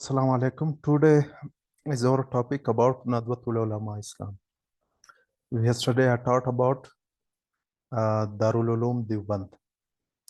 Assalamu alaikum. Today is our topic about Nadwatul Ulama Islam. Yesterday I taught about Darul Uloom Deoband.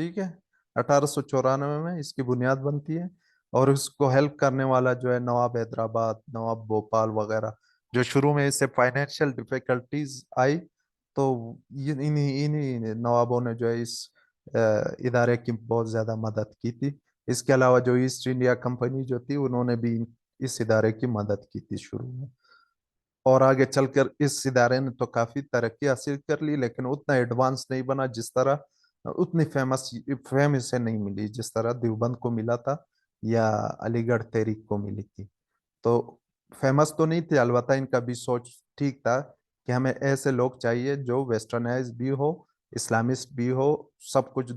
ٹھیک ہے، 1894 میں اس کی بنیاد بنتی ہے، اور اس کو ہیلپ کرنے والا جو ہے نواب حیدرآباد، نواب بھوپال وغیرہ، جو شروع میں اسے فائنینشیل ڈیفیکلٹیز آئی، تو انہی نوابوں نے جو ہے اس ادارے کی بہت زیادہ مدد کی تھی۔ اس کے علاوہ جو ایسٹ انڈیا کمپنی جو تھی، انہوں نے بھی اس ادارے کی مدد کی تھی شروع میں، اور آگے چل کر اس ادارے نے تو کافی ترقی حاصل کر لی، لیکن اتنا ایڈوانس نہیں بنا جس طرح، اتنی فیم اسے نہیں ملی جس طرح دیوبند کو ملا تھا یا علی گڑھ تحریک کو ملی تھی۔ تو فیمس تو نہیں تھے، البتہ ان کا بھی سوچ ٹھیک تھا کہ ہمیں ایسے لوگ چاہیے جو ویسٹرنائز بھی ہو، اسلامسٹ بھی ہو، سب کچھ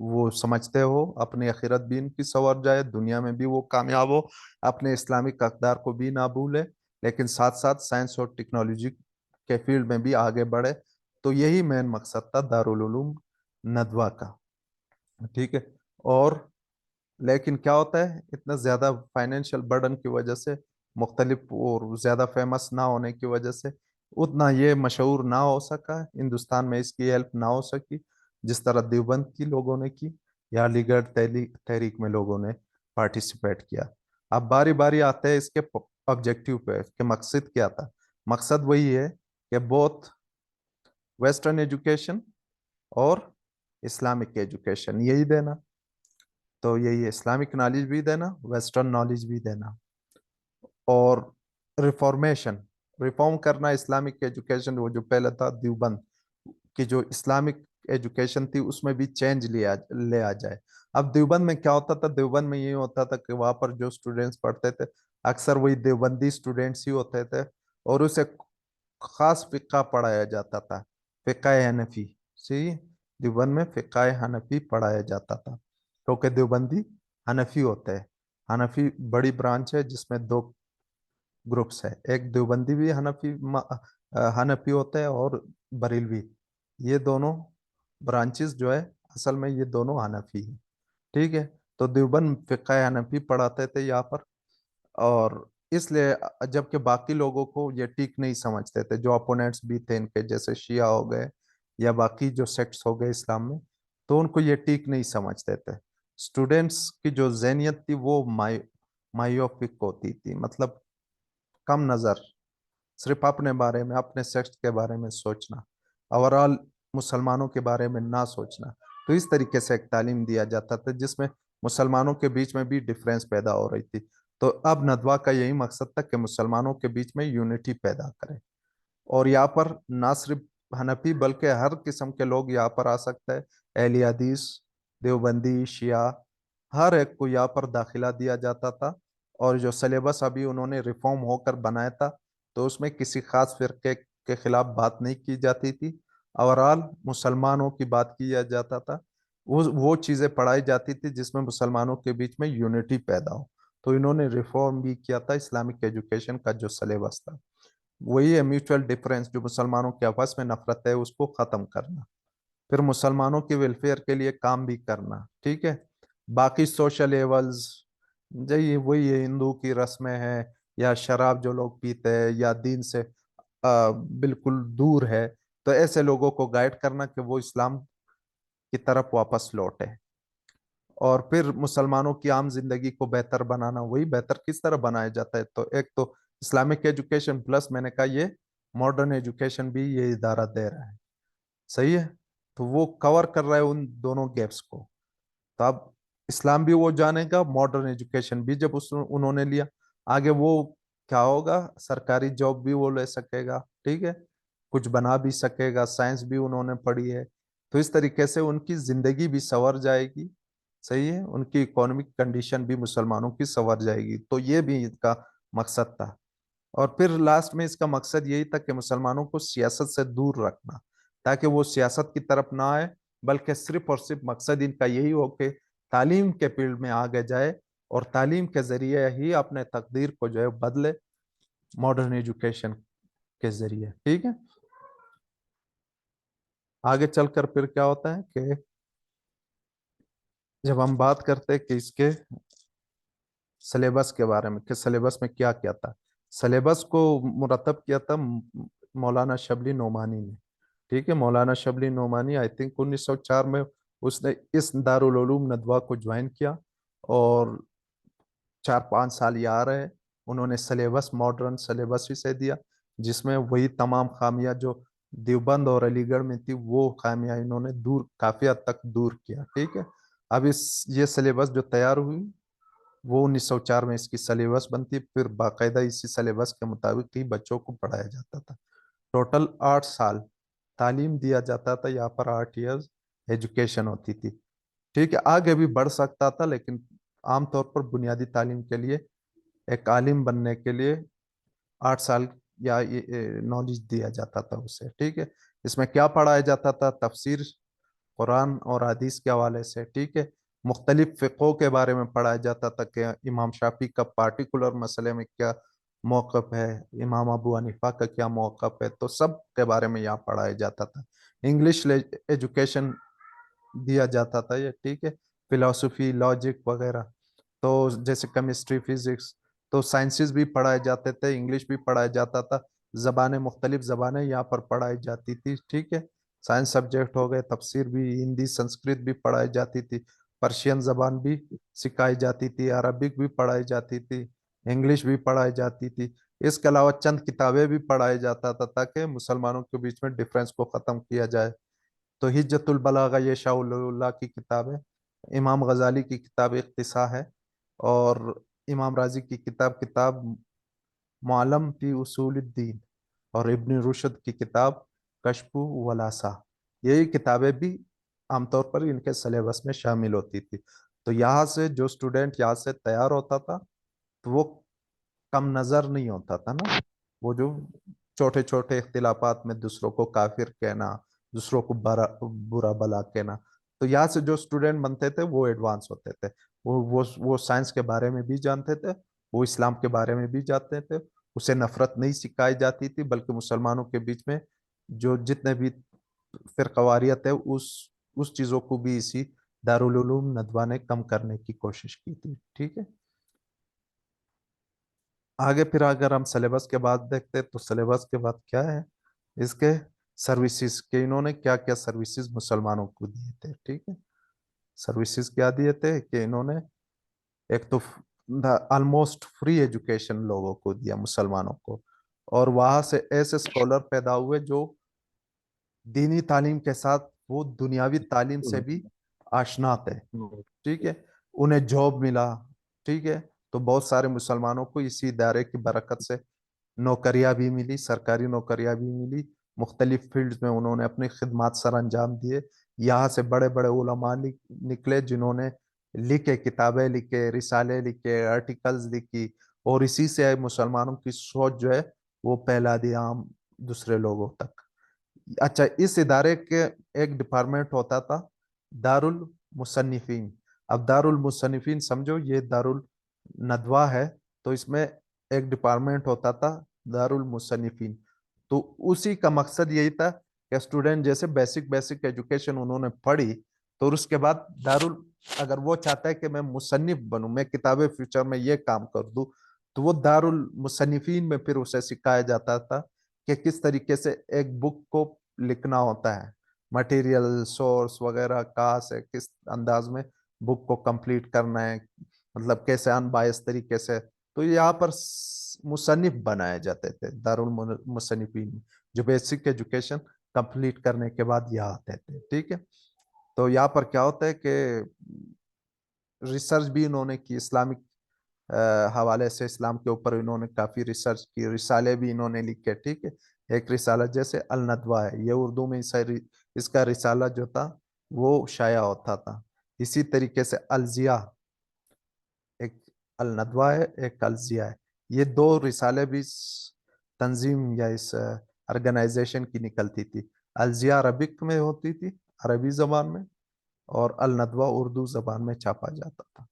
وہ سمجھتے ہو، اپنی آخرت بھی ان کی سنور جائے، دنیا میں بھی وہ کامیاب ہو، اپنے اسلامک اقدار کو بھی نہ بھولے، لیکن ساتھ ساتھ سائنس اور ٹیکنالوجی کے فیلڈ میں بھی آگے بڑھے۔ تو یہی مین مقصد تھا دارالعلوم ندوہ کا، ٹھیک ہے۔ اور لیکن کیا ہوتا ہے، اتنا زیادہ فائنینشیل برڈن کی وجہ سے، مختلف اور زیادہ فیمس نہ ہونے کی وجہ سے، اتنا یہ مشہور نہ ہو سکا ہندوستان میں، اس کی ہیلپ نہ ہو سکی جس طرح دیوبند کی لوگوں نے کی یا علی گڑھ تحریک میں لوگوں نے پارٹیسپیٹ کیا۔ اب باری باری آتے ہیں اس کے آبجیکٹیو پہ کہ مقصد کیا تھا۔ مقصد وہی ہے کہ بہت ویسٹرن ایجوکیشن اور اسلامک ایجوکیشن یہی دینا، تو یہی اسلامک نالج بھی دینا، ویسٹرن نالج بھی دینا، اور ریفارمیشن، ریفارم کرنا اسلامک ایجوکیشن، وہ جو پہلے تھا دیوبند کی جو اسلامک ایجوکیشن تھی اس میں بھی چینج لے آ جائے۔ اب دیوبند میں کیا ہوتا تھا، دیوبند میں یہ ہوتا تھا کہ وہاں پر جو اسٹوڈینٹس پڑھتے تھے اکثر وہی دیوبندی اسٹوڈینٹس ہی ہوتے تھے، اور اسے خاص فقہ پڑھایا جاتا تھا، فقہ حنفی، صحیح، دیوبند میں فقہ حنفی پڑھایا جاتا تھا، کیونکہ دیوبندی حنفی ہوتے ہیں۔ حنفی بڑی برانچ ہے جس میں دو گروپس ہے، ایک دیوبندی بھی حنفی ہوتے ہیں، اور بریلوی، یہ دونوں برانچز جو ہے اصل میں یہ دونوں حنفی ہیں، ٹھیک ہے۔ تو دیوبند فقہ حنفی پڑھاتے تھے یہاں پر، اور اس لیے جبکہ باقی لوگوں کو یہ ٹھیک نہیں سمجھتے تھے، جو اپوننٹس بھی تھے ان کے، جیسے شیعہ ہو گئے یا باقی جو سیکٹس ہو گئے اسلام میں، تو ان کو یہ ٹھیک نہیں سمجھتے تھے۔ اسٹوڈینٹس کی جو ذہنیت تھی وہ مائیوپک ہوتی تھی، مطلب کم نظر، صرف اپنے بارے میں، اپنے سیکس کے بارے میں سوچنا، اوورال مسلمانوں کے بارے میں نہ سوچنا۔ تو اس طریقے سے ایک تعلیم دیا جاتا تھا جس میں مسلمانوں کے بیچ میں بھی ڈفرینس پیدا ہو رہی تھی۔ تو اب ندوہ کا یہی مقصد تھا کہ مسلمانوں کے بیچ میں یونٹی پیدا کرے، اور یہاں پر نہ صرف حنفی بلکہ ہر قسم کے لوگ یہاں پر آ سکتے ہیں، اہل حدیث، دیوبندی، شیعہ، ہر ایک کو یہاں پر داخلہ دیا جاتا تھا۔ اور جو سلیبس ابھی انہوں نے ریفارم ہو کر بنایا تھا، تو اس میں کسی خاص فرقے کے خلاف بات نہیں کی جاتی تھی، اوورال مسلمانوں کی بات کیا جاتا تھا، وہ چیزیں پڑھائی جاتی تھی جس میں مسلمانوں کے بیچ میں یونٹی پیدا ہو۔ تو انہوں نے ریفارم بھی کیا تھا اسلامک ایجوکیشن کا جو سلیبس تھا، وہی ہے میوچل ڈفرینس، جو مسلمانوں کے آپس میں نفرت ہے اس کو ختم کرنا، پھر مسلمانوں کے ویلفیئر کے لیے کام بھی کرنا، ٹھیک ہے۔ باقی سوشل ایولز، جی وہی ہے، ہندو کی رسمیں ہیں یا شراب جو لوگ پیتے ہیں یا دین سے بالکل دور ہے، تو ایسے لوگوں کو گائیڈ کرنا کہ وہ اسلام کی طرف واپس لوٹے، اور پھر مسلمانوں کی عام زندگی کو بہتر بنانا۔ وہی بہتر کس طرح بنایا جاتا ہے، تو ایک تو اسلامک ایجوکیشن پلس میں نے کہا یہ ماڈرن ایجوکیشن بھی یہ ادارہ دے رہا ہے، صحیح ہے، تو وہ کور کر رہا ہے ان دونوں گیپس کو۔ تو اب اسلام بھی وہ جانے گا، ماڈرن ایجوکیشن بھی جب انہوں نے لیا، آگے وہ کیا ہوگا، سرکاری جاب بھی وہ لے سکے گا، ٹھیک ہے، کچھ بنا بھی سکے گا، سائنس بھی انہوں نے پڑھی ہے، تو اس طریقے سے ان کی زندگی بھی سنور جائے گی، صحیح ہے، ان کی اکانومک کنڈیشن بھی مسلمانوں کی سنور جائے گی۔ تو یہ بھی اس کا مقصد تھا، اور پھر لاسٹ میں اس کا مقصد یہی تھا کہ مسلمانوں کو سیاست سے دور رکھنا، تاکہ وہ سیاست کی طرف نہ آئے، بلکہ صرف اور صرف مقصد ان کا یہی ہو کہ تعلیم کے فیلڈ میں آگے جائے، اور تعلیم کے ذریعے ہی اپنے تقدیر کو جو ہے بدلے، ماڈرن ایجوکیشن کے ذریعے، ٹھیک ہے۔ آگے چل کر پھر کیا ہوتا ہے کہ جب ہم بات کرتے کہ اس کے سلیبس کے بارے میں، کہ سلیبس میں کیا کیا تھا، سلیبس کو مرتب کیا تھا مولانا شبلی نعمانی نے، ٹھیک ہے، مولانا شبلی نعمانی آئی تھنک 1904 میں اس نے اس دارالعلوم ندوہ کو جوائن کیا اور 4-5 سال یہاں رہے. انہوں نے سلیبس ماڈرن سلیبس ہی سے دیا جس میں وہی تمام خامیاں جو دیوبند اور علی گڑھ میں تھی وہ خامیاں انہوں نے کافی حد تک دور کیا. ٹھیک ہے. اب یہ سلیبس جو تیار ہوئی وہ 1904 میں اس کی سلیبس بنتی, پھر باقاعدہ اسی سلیبس کے مطابق ہی بچوں کو پڑھایا جاتا تھا. ٹوٹل 8 سال تعلیم دیا جاتا تھا یہاں پر, 8 ایئرز ایجوکیشن ہوتی تھی. ٹھیک ہے. آگے بھی بڑھ سکتا تھا لیکن عام طور پر بنیادی تعلیم کے لیے ایک عالم بننے کے لیے 8 سال یا نالج دیا جاتا تھا اسے. ٹھیک ہے. اس میں کیا پڑھایا جاتا تھا؟ تفسیر قرآن اور حدیث کے حوالے سے. ٹھیک ہے. مختلف فقہوں کے بارے میں پڑھایا جاتا تھا کہ امام شافعی کا پارٹیکولر مسئلے میں کیا موقف ہے, امام ابو حنیفہ کا کیا موقف ہے, تو سب کے بارے میں یہاں پڑھایا جاتا تھا. انگلش ایجوکیشن دیا جاتا تھا یہ. ٹھیک ہے. فلاسفی, لاجک وغیرہ, تو جیسے کیمسٹری, فزکس, تو سائنسز بھی پڑھائے جاتے تھے, انگلش بھی پڑھایا جاتا تھا, زبانیں مختلف زبانیں یہاں پر پڑھائی جاتی تھی. ٹھیک ہے. سائنس سبجیکٹ ہو گئے, تفسیر بھی, ہندی, سنسکرت بھی پڑھائی جاتی تھی, پرشین زبان بھی سکھائی جاتی تھی, عربک بھی پڑھائی جاتی تھی, انگلش بھی پڑھائی جاتی تھی. اس کے علاوہ چند کتابیں بھی پڑھایا جاتا تھا تاکہ مسلمانوں کے بیچ میں ڈفرینس کو ختم کیا جائے. تو حجت البلاغہ یہ شاہ ولی اللہ کی کتاب ہے, امام غزالی کی کتاب اقتصا ہے, اور امام راضی کی کتاب معلم فی اصول الدین, اور ابن رشد کی کتاب کشف ولاسا. یہی کتابیں بھی عام طور پر ان کے سلیبس میں شامل ہوتی تھی. تو یہاں سے جو اسٹوڈنٹ یہاں سے تیار ہوتا تھا تو وہ کم نظر نہیں ہوتا تھا نا. وہ جو چھوٹے چھوٹے اختلافات میں دوسروں کو کافر کہنا, دوسروں کو برا بلا کہنا, تو یہاں سے جو اسٹوڈنٹ بنتے تھے وہ ایڈوانس ہوتے تھے. وہ سائنس کے بارے میں بھی جانتے تھے, وہ اسلام کے بارے میں بھی جانتے تھے. اسے نفرت نہیں سکھائی جاتی تھی بلکہ مسلمانوں کے بیچ میں جو جتنے بھی فرقواریت ہے اس چیزوں کو بھی اسی دارالعلوم ندوہ نے کم کرنے کی کوشش کی تھی. ٹھیک ہے. آگے پھر اگر ہم سلیبس کے بعد دیکھتے تو سلیبس کے بعد کیا ہے اس کے سروسز کے, انہوں نے کیا کیا سروسز مسلمانوں کو دیے تھے. ٹھیک ہے. سروسز کیا دیے تھے کہ انہوں نے ایک تو آلموسٹ فری ایجوکیشن لوگوں کو دیا, مسلمانوں کو, اور وہاں سے ایسے اسکالر پیدا ہوئے جو دینی تعلیم کے ساتھ وہ دنیاوی تعلیم سے بھی آشنا تھے. ٹھیک ہے. انہیں جاب ملا. ٹھیک ہے. تو بہت سارے مسلمانوں کو اسی ادارے کی برکت سے نوکریاں بھی ملی, سرکاری نوکریاں بھی ملی, مختلف فیلڈز میں انہوں نے اپنی خدمات سر انجام دیے. یہاں سے بڑے بڑے علماء نکلے جنہوں نے لکھے, کتابیں لکھے, رسالے لکھے, آرٹیکلز لکھی, اور اسی سے مسلمانوں کی سوچ جو ہے وہ پھیلا دی عام دوسرے لوگوں تک. اچھا, اس ادارے کے ایک ڈپارٹمنٹ ہوتا تھا دارالمصنفین. اب دارالمصنفین سمجھو یہ دارالندوہ ہے, تو اس میں ایک ڈپارٹمنٹ ہوتا تھا دارالمصنفین. تو اسی کا مقصد یہی تھا کہ اسٹوڈنٹ جیسے بیسک ایجوکیشن انہوں نے پڑھی, تو اس کے بعد اگر وہ چاہتا ہے کہ میں مصنف بنوں, میں کتابیں فیوچر میں یہ کام کر دوں, تو وہ دارالمصنفین میں پھر اسے سکھایا جاتا تھا کہ کس طریقے سے ایک بک کو لکھنا ہوتا ہے, مٹیریل, سورس وغیرہ کہاں سے کس انداز میں بک کو کمپلیٹ کرنا ہے, مطلب کیسے ان بائس طریقے سے. تو یہاں پر مصنف بنائے جاتے تھے دارالمصنفین, جو بیسک ایجوکیشن کمپلیٹ کرنے کے بعد یہاں آتے تھے. ٹھیک ہے. تو یہاں پر کیا ہوتا ہے کہ ریسرچ بھی انہوں نے کی اسلامک حوالے سے, اسلام کے اوپر انہوں نے کافی ریسرچ کی, رسالے بھی انہوں نے لکھے. ٹھیک ہے. ایک رسالہ جیسے الندوہ ہے, یہ اردو میں اس کا رسالہ جو تھا وہ شائع ہوتا تھا. اسی طریقے سے الضیاء, ایک الندوہ ہے, ایک الضیاء ہے. یہ دو رسالے بھی تنظیم یا اس آرگنائزیشن کی نکلتی تھی. الضیاء عربک میں ہوتی تھی, عربی زبان میں, اور الندوہ اردو زبان میں چھاپا جاتا تھا.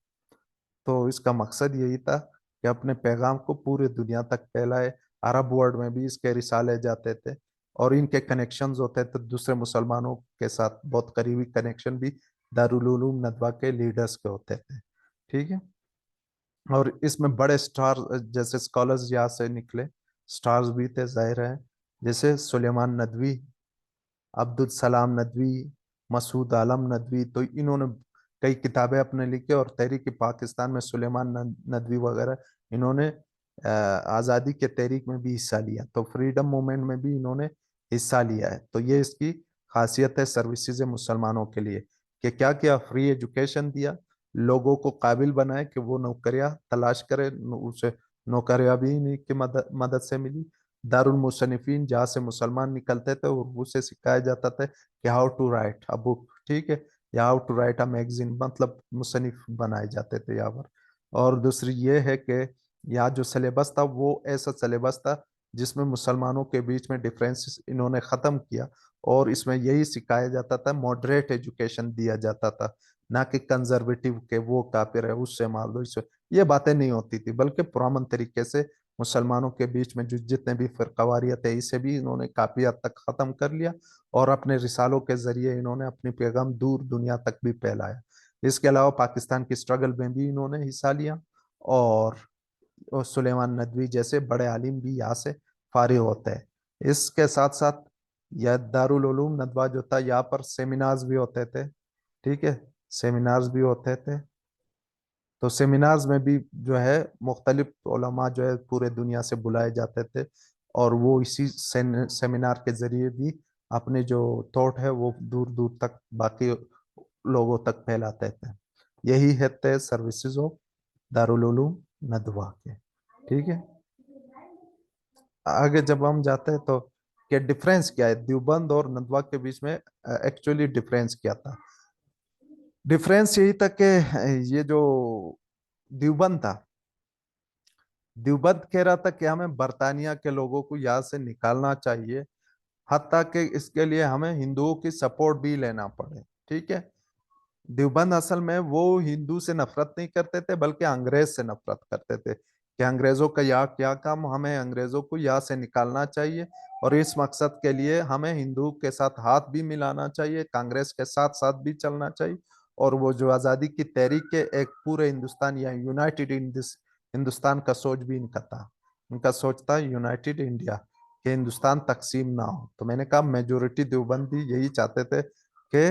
تو اس کا مقصد یہی تھا کہ اپنے پیغام کو پورے دنیا تک پھیلائے. عرب ورلڈ میں بھی اس کے رسالے جاتے تھے, اور ان کے کنیکشنز ہوتے تھے دوسرے مسلمانوں کے ساتھ, بہت قریبی کنیکشن بھی دارالعلوم ندوہ کے لیڈرز کے ہوتے تھے. ٹھیک ہے. اور اس میں بڑے سٹار جیسے سکالرز یہاں سے نکلے, سٹارز بھی تھے ظاہر ہیں, جیسے سلیمان ندوی, عبدالسلام ندوی, مسعود عالم ندوی، تو انہوں نے کئی کتابیں اپنے لکھی، اور تحریک پاکستان میں سلیمان ندوی وغیرہ، انہوں نے آزادی کے تحریک میں بھی حصہ لیا، تو فریڈم موومنٹ میں بھی انہوں نے حصہ لیا ہے۔ تو یہ اس کی خاصیت ہے سروسز مسلمانوں کے لیے، کہ کیا کیا فری ایجوکیشن دیا، لوگوں کو قابل بنائے کہ وہ نوکریاں تلاش کرے، اسے نوکریاں بھی انہیں کی مدد سے ملی۔ دارالمصنفین جہاں سے مسلمان نکلتے تھے اردو سے سکھایا جاتا تھا کہ how to write a book, ٹھیک ہے، یا how to write a magazine, مطلب مصنف بنائے جاتے تھے یہاں پر۔ اور دوسری یہ ہے کہ یہاں جو سلیبس تھا وہ ایسا سلیبس تھا جس میں مسلمانوں کے بیچ میں ڈفرینس انہوں نے ختم کیا، اور اس میں یہی سکھایا جاتا تھا، ماڈریٹ ایجوکیشن دیا جاتا تھا، نہ کہ کنزرویٹو کہ وہ کافر ہے اس سے مار دو، اس سے یہ باتیں نہیں ہوتی تھی، بلکہ پرامن طریقے سے مسلمانوں کے بیچ میں جو جتنے بھی فرقواریت ہے اسے بھی انہوں نے کافی حد تک ختم کر لیا، اور اپنے رسالوں کے ذریعے انہوں نے اپنی پیغام دور دنیا تک بھی پھیلایا۔ اس کے علاوہ پاکستان کی اسٹرگل میں بھی انہوں نے حصہ لیا، اور سلیمان ندوی جیسے بڑے عالم بھی یہاں سے فارغ ہوتے ہیں۔ اس کے ساتھ ساتھ یہ دارالعلوم ندوہ جو تھا، یہاں پر سیمینارز بھی ہوتے تھے، ٹھیک ہے، سیمینارز بھی ہوتے تھے، تو سیمینارز میں بھی جو ہے مختلف علماء جو ہے پورے دنیا سے بلائے جاتے تھے، اور وہ اسی سیمینار کے ذریعے بھی اپنے جو تھاٹ ہے وہ دور دور تک باقی لوگوں تک پھیلاتے تھے۔ یہی ہے سروسز آف دارالعلوم ندوہ کے، ٹھیک ہے۔ آگے جب ہم جاتے ہیں تو کہ ڈفرینس کیا ہے دیوبند اور ندوہ کے بیچ میں، ایکچولی ڈفرینس کیا تھا؟ ڈفرینس یہی تھا کہ یہ جو دیوبند تھا، دیوبند کہہ رہا تھا کہ ہمیں برطانیہ کے لوگوں کو یہاں سے نکالنا چاہیے، حتیٰ کہ اس کے لیے ہمیں ہندوؤں کی سپورٹ بھی لینا پڑے، ٹھیک ہے۔ دیوبند اصل میں وہ ہندو سے نفرت نہیں کرتے تھے، بلکہ انگریز سے نفرت کرتے تھے، کہ انگریزوں کا یہاں کیا کام، ہمیں انگریزوں کو یہاں سے نکالنا چاہیے، اور اس مقصد کے لیے ہمیں ہندو کے ساتھ ہاتھ بھی ملانا چاہیے، کانگریس کے ساتھ ساتھ بھی چلنا چاہیے، اور وہ جو آزادی کی تحریک کے ایک پورے ہندوستان یا یونائٹڈ ہندوستان کا سوچ بھی ان کا تھا، ان کا سوچ تھا یونائٹڈ انڈیا، کہ ہندوستان تقسیم نہ ہو۔ تو میں نے کہا میجورٹی دیوبندی یہی چاہتے تھے کہ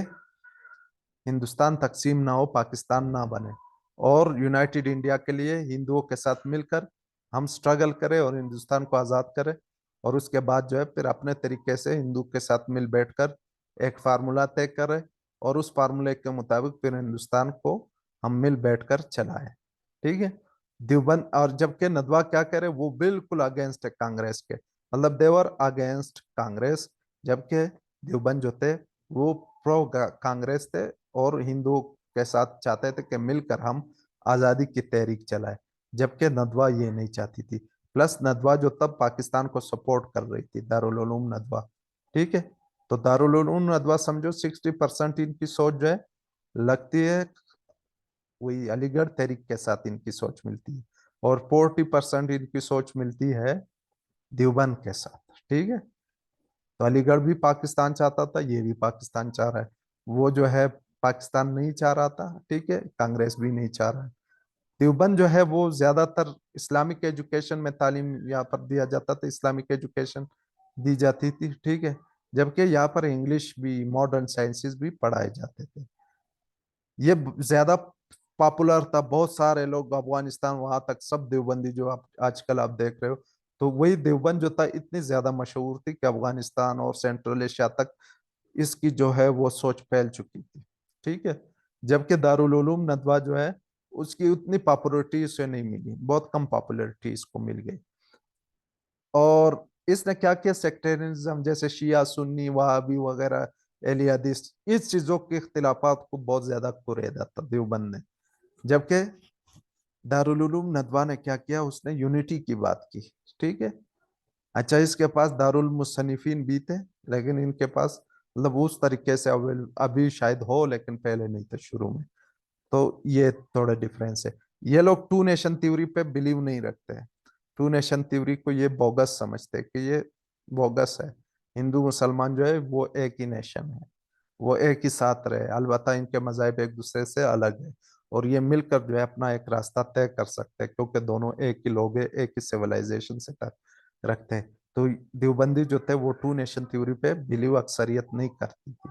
ہندوستان تقسیم نہ ہو، پاکستان نہ بنے، اور یونائٹڈ انڈیا کے لیے ہندوؤں کے ساتھ مل کر ہم سٹرگل کریں اور ہندوستان کو آزاد کریں، اور اس کے بعد جو ہے پھر اپنے طریقے سے ہندو کے ساتھ مل بیٹھ کر ایک فارمولا طے کریں، اور اس فارمولے کے مطابق پھر ہندوستان کو ہم مل بیٹھ کر چلائیں، ٹھیک ہے۔ دیوبند اور جبکہ ندوہ کیا کرے، وہ بالکل اگینسٹ ہے کانگریس کے، مطلب دیور اگینسٹ کانگریس، جبکہ دیوبند جو تھے وہ پرو کانگریس تھے، اور ہندو کے ساتھ چاہتے تھے کہ مل کر ہم آزادی کی تحریک چلائے، جبکہ ندوہ یہ نہیں چاہتی تھی۔ پلس ندوہ جو تب پاکستان کو سپورٹ کر رہی تھی، دارالعلوم ندوہ، ٹھیک ہے۔ تو دارالعلوم ندوہ سمجھو 60% ان کی سوچ جو ہے لگتی ہے وہی علی گڑھ تحریک کے ساتھ ان کی سوچ ملتی ہے، اور 40% ان کی سوچ ملتی ہے دیوبند کے ساتھ، ٹھیک ہے۔ تو علی گڑھ بھی پاکستان چاہتا تھا، یہ بھی پاکستان چاہ رہا ہے، وہ جو ہے پاکستان نہیں چاہ رہا تھا، ٹھیک ہے، کانگریس بھی نہیں چاہ رہا ہے۔ دیوبند جو ہے وہ زیادہ تر اسلامک ایجوکیشن میں تعلیم یہاں پر دیا جاتا تھا، اسلامک ایجوکیشن دی جاتی تھی، ٹھیک ہے، جبکہ یہاں پر انگلش بھی، ماڈرن سائنسز بھی پڑھائے جاتے تھے۔ یہ زیادہ پاپولر تھا، بہت سارے لوگ افغانستان وہاں تک سب دیوبندی جو آج کل آپ دیکھ رہے ہو، تو وہی دیوبند جو تھا اتنی زیادہ مشہور تھی کہ افغانستان اور سینٹرل ایشیا تک اس کی جو ہے وہ سوچ پھیل چکی تھی، ٹھیک ہے۔ جبکہ دارالعلوم ندوہ جو ہے اس کی اتنی پاپولرٹی اسے نہیں ملی، بہت کم پاپولرٹی اس کو مل گئی، اور اس نے کیا کیا سیکٹرزم جیسے شیعہ سنی وہابی وغیرہ اہل حدیث، اس چیزوں کے اختلافات کو بہت زیادہ کریدا تھا دیوبند نے، جبکہ دارالعلوم ندوہ نے کیا کیا، اس نے یونٹی کی بات کی، ٹھیک ہے۔ اچھا اس کے پاس دارالمصنفین بھی تھے، لیکن ان کے پاس مطلب اس طریقے سے ابھی شاید ہو لیکن پہلے نہیں تھے شروع میں، تو یہ تھوڑا ڈفرینس ہے۔ یہ لوگ ٹو نیشن تھیوری پہ بلیو نہیں رکھتے ہیں، ٹو نیشن تھیوری کو یہ بوگس سمجھتے کہ یہ بوگس ہے، ہندو مسلمان جو ہے وہ ایک ہی نیشن ہے، وہ ایک ہی ساتھ رہے، البتہ ان کے مذاہب ایک دوسرے سے الگ ہے، اور یہ مل کر جو ہے اپنا ایک راستہ طے کر سکتے ہیں، کیونکہ دونوں ایک ہی لوگ ہیں، ایک ہی سیولائزیشن سے رکھتے ہیں۔ تو دیوبندی جو تھے وہ ٹو نیشن تھیوری پہ بلیو اکثریت نہیں کرتی تھی،